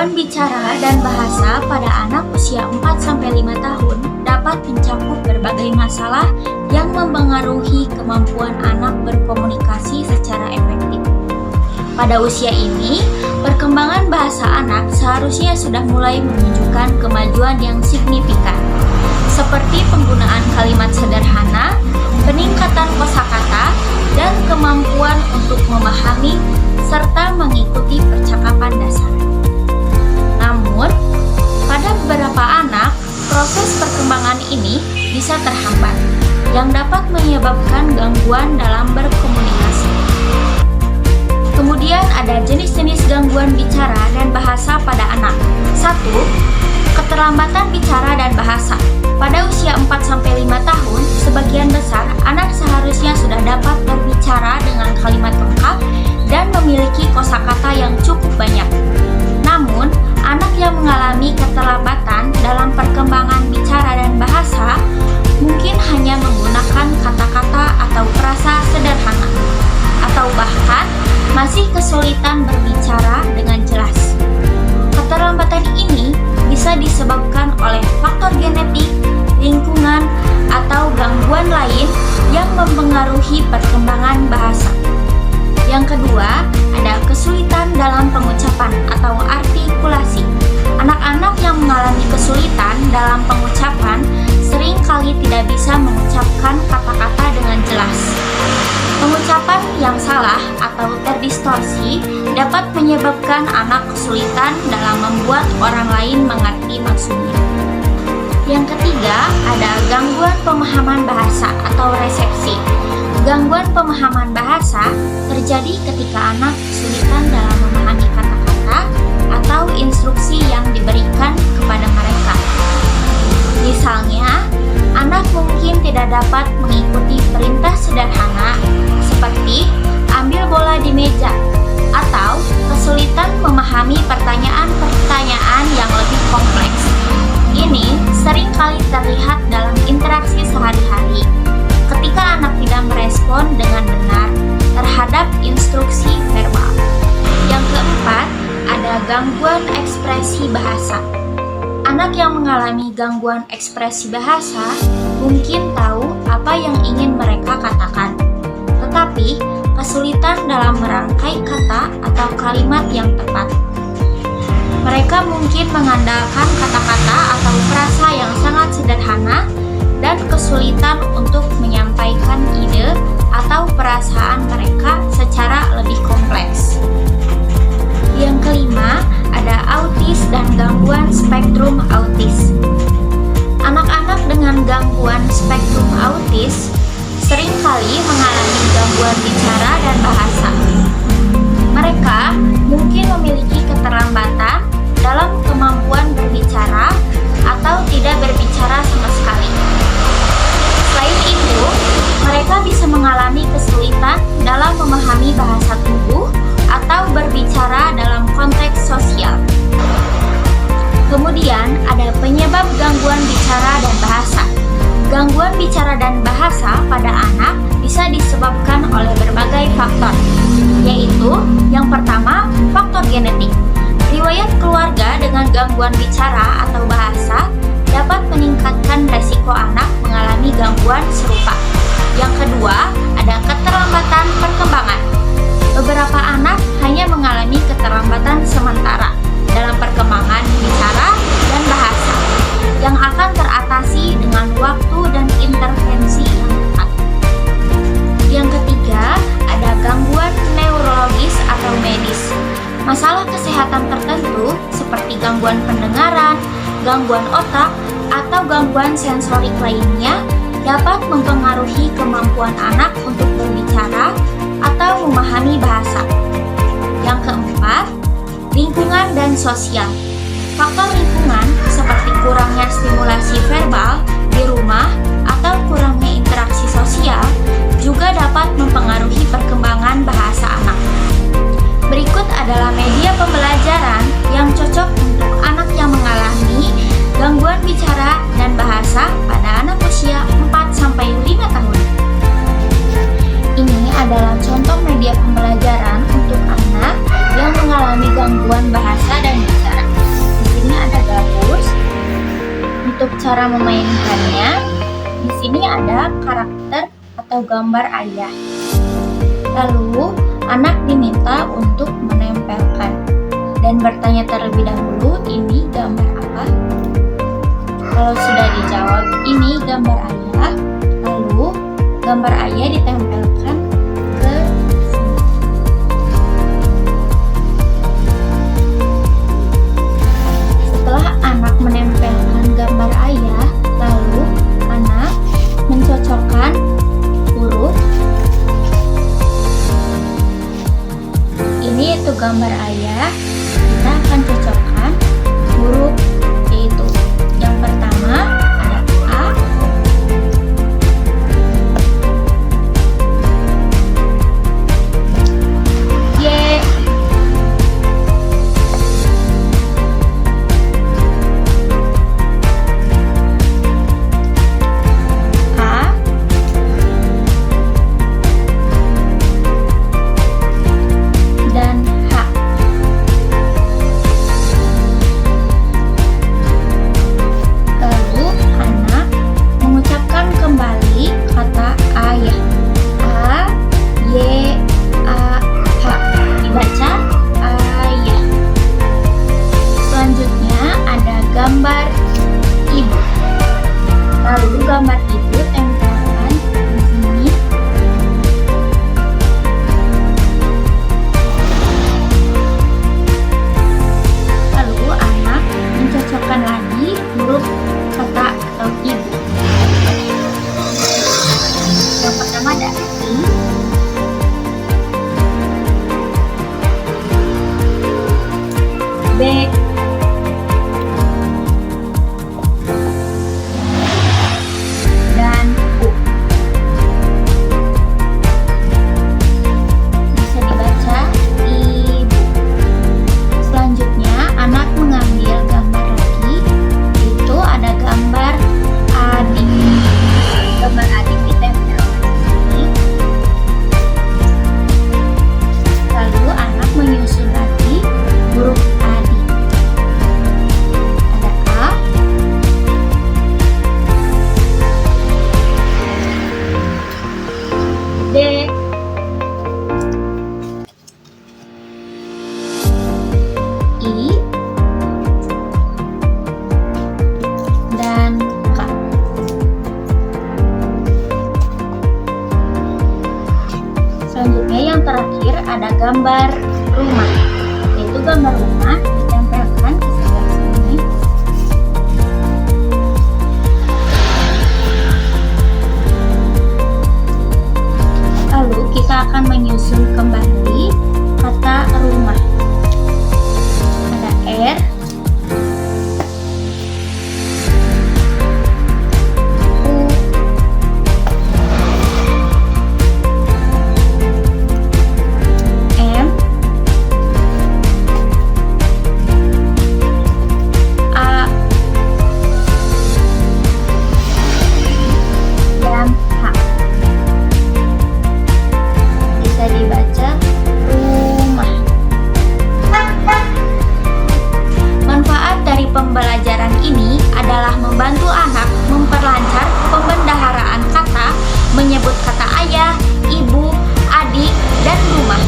Gangguan bicara dan bahasa pada anak usia 4-5 tahun dapat mencakup berbagai masalah yang mempengaruhi kemampuan anak berkomunikasi secara efektif. Pada usia ini, perkembangan bahasa anak seharusnya sudah mulai menunjukkan kemajuan yang signifikan, seperti penggunaan kalimat sederhana, peningkatan kosakata, dan kemampuan untuk memahami serta mengikuti percakapan dasar. Namun, pada beberapa anak, proses perkembangan ini bisa terhambat, yang dapat menyebabkan gangguan dalam berkomunikasi. Kemudian ada jenis-jenis gangguan bicara dan bahasa pada anak. 1. Keterlambatan bicara dan bahasa. Pada usia 4-5 tahun, sebagian besar anak seharusnya sudah dapat berbicara dengan kalimat lengkap dan memiliki kosakata yang cukup banyak. Namun, anak yang mengalami keterlambatan dalam perkembangan bicara dan bahasa mungkin hanya menggunakan kata-kata atau frasa sederhana, atau bahkan masih kesulitan berbicara dengan jelas. Keterlambatan ini bisa disebabkan oleh faktor genetik, lingkungan, atau gangguan lain yang mempengaruhi perkembangan bahasa. Yang kedua, ada kesulitan dalam pengucapan atau artikulasi. Anak-anak yang mengalami kesulitan dalam pengucapan seringkali tidak bisa mengucapkan kata-kata dengan jelas. Pengucapan yang salah atau terdistorsi dapat menyebabkan anak kesulitan dalam membuat orang lain mengerti maksudnya. Yang ketiga, ada gangguan pemahaman bahasa atau resepsi. Gangguan pemahaman bahasa terjadi ketika anak kesulitan dalam memahami kata-kata atau instruksi yang diberikan kepada mereka. Misalnya, anak mungkin tidak dapat mengikuti perintah sederhana seperti ambil bola di meja, atau kesulitan memahami pertanyaan-pertanyaan yang lebih kompleks. Ini seringkali terlihat dalam interaksi sehari-hari, ketika anak tidak merespon dengan benar terhadap instruksi verbal. Yang keempat, ada gangguan ekspresi bahasa. Anak yang mengalami gangguan ekspresi bahasa mungkin tahu apa yang ingin mereka katakan, tetapi kesulitan dalam merangkai kata atau kalimat yang tepat. Mereka mungkin mengandalkan kata-kata atau frasa yang sangat sederhana dan kesulitan untuk menyampaikan ide atau perasaan mereka secara lebih kompleks. Yang kelima, ada autis dan gangguan spektrum autis. Anak-anak dengan gangguan spektrum autis seringkali mengalami gangguan bicara dan bahasa. Mereka mungkin memiliki keterlambatan dalam kemampuan berbicara atau tidak berbicara sama sekali. Selain itu, mereka bisa mengalami kesulitan dalam memahami bahasa tubuh atau berbicara dalam konteks sosial. Kemudian ada penyebab gangguan bicara dan bahasa. Gangguan bicara dan bahasa pada anak bisa disebabkan oleh berbagai faktor, yaitu yang pertama, faktor genetik. Riwayat keluarga dengan gangguan bicara atau bahasa dapat meningkatkan resiko anak mengalami gangguan serupa. Yang kedua, ada keterlambatan perkembangan. Beberapa anak hanya mengalami keterlambatan sementara dalam perkembangan bicara dan bahasa, yang akan teratasi dengan waktu dan intervensi yang tepat. Yang ketiga, ada gangguan neurologis atau medis. Masalah kesehatan tertentu seperti gangguan pendengaran, gangguan otak, atau gangguan sensorik lainnya dapat mempengaruhi kemampuan anak untuk berbicara atau memahami bahasa. Yang keempat, lingkungan dan sosial. Faktor lingkungan seperti kurangnya stimulasi verbal di rumah atau kurangnya interaksi sosial juga dapat mempengaruhi perkembangan bahasa anak. Berikut adalah media pembelajaran yang cocok untuk anak yang mengalami gangguan bicara dan bahasa pada anak usia 4-5 tahun. Ini adalah contoh media pembelajaran untuk anak yang mengalami gangguan bahasa dan bicara. cara memainkannya, di sini ada karakter atau gambar ayah. Lalu, anak diminta untuk menempelkan dan bertanya terlebih dahulu, ini gambar apa? Kalau sudah dijawab, ini gambar ayah, lalu gambar ayah ditempelkan ke sini. Setelah anak menempelkan gambar ayah, lalu anak mencocokkan huruf. Ini yaitu gambar ayah, kita akan cocokkan huruf, yaitu yang pertama ada A, Y, A, dan H. Lalu anak mengucapkan kembali kata ayah. A, Y, A, H. Dibaca ayah. Selanjutnya ada gambar ibu. Lalu gambar ibu tempelkan di sini. Lalu anak mencocokkan lagi huruf kata atau ibu. Yang pertama ada I, B, dan U. Bisa dibaca ibu. Selanjutnya anak mengambil gambar lagi, itu ada gambar adik. Gambar adik ditempelkan di sini. Lalu anak menyusun lagi huruf adik. Ada A, D, I, dan K. Selanjutnya yang terakhir ada gambar rumah, yaitu gambar rumah ditempelkan di sebelah sini. Lalu kita akan menyusun kembali kata rumah. Ada R, U, M, A, dan H. Bisa dibaca rumah. Manfaat dari pembelajaran ini adalah membantu anak memperlancar pembendaharaan kata, menyebut kata ayah, ibu, adik, dan rumah.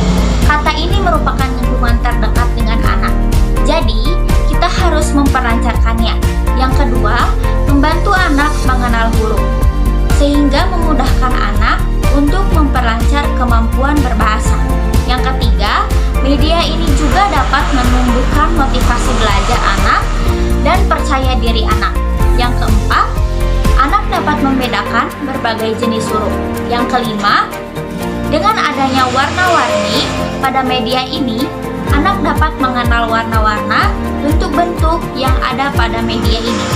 Kata ini merupakan hubungan terdekat dengan anak. Jadi, kita harus memperlancarkannya. Yang kedua, membantu anak mengenal huruf, sehingga memudahkan anak untuk memperlancar kemampuan berbahasa. Yang ketiga, media ini juga dapat menumbuhkan motivasi belajar anak dan percaya diri anak. Yang keempat, anak dapat membedakan berbagai jenis huruf. Yang kelima, dengan adanya warna-warni pada media ini, anak dapat mengenal warna-warna bentuk-bentuk yang ada pada media ini.